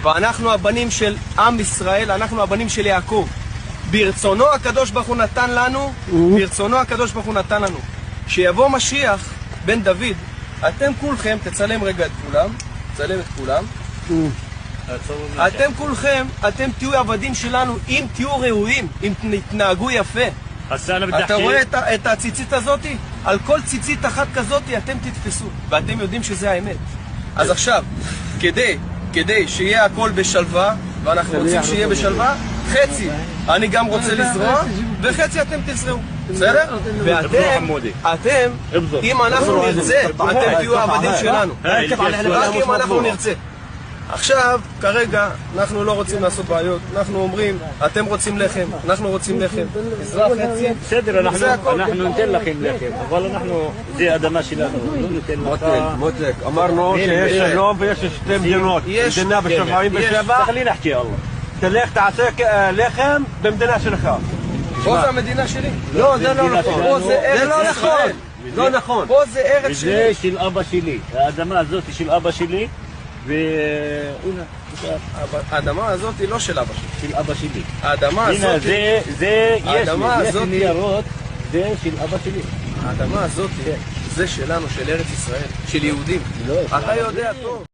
ואנחנו הבנים של עם ישראל, אנחנו הבנים של יעקב. ברצונו הקדוש ברוך הוא נתן לנו, שיבוא משיח בן דוד. אתם כולכם, תצלם רגע את כולם, תצלם את כולם. אתם כולכם, אתם תהיו עבדים שלנו אם תהיו ראויים, אם תתנהגו יפה. אתה רואה את הציצית הזאת? על כל ציצית אחת כזאת אתם תתפסו, ואתם יודעים שזה האמת. אז עכשיו, כדי שיהיה הכל בשלווה, ואנחנו רוצים שיהיה בשלווה, חצי אני גם רוצה לזרוע, וחצי אתם תזרעו. בסדר? ואתם, אם אנחנו נרצה, אתם תהיו העבדים שלנו. רק אם אנחנו נרצה. עכשיו, כרגע, אנחנו לא רוצים לעשות בעיות. אנחנו אומרים, אתם רוצים לחם, אנחנו רוצים לחם. נזרע חצי. בסדר, אנחנו ניתן לכם לחם, אבל אנחנו, זה אדמה שלנו, לא ניתן לך. מותק, אמרנו שיש שלום ויש שתי מדינות. מדינה בשבעים בשבע. תחלי נחכי, אללה. תלך תעשה לחם במדינה שלך. פה זה המדינה שלי. לא, זה לא נכון. פה זה ארץ ישראל. לא נכון. פה זה ארץ שלי. וזה של אבא שלי. האדמה הזאת היא של אבא שלי. האדמה הזאת היא לא של אבא שלי. של אבא שלי. האדמה הזאת... הנה, זה יש הזאת... ניירות, זה של אבא שלי. האדמה הזאת זה שלנו, של ארץ ישראל, של יהודים. אתה יודע טוב.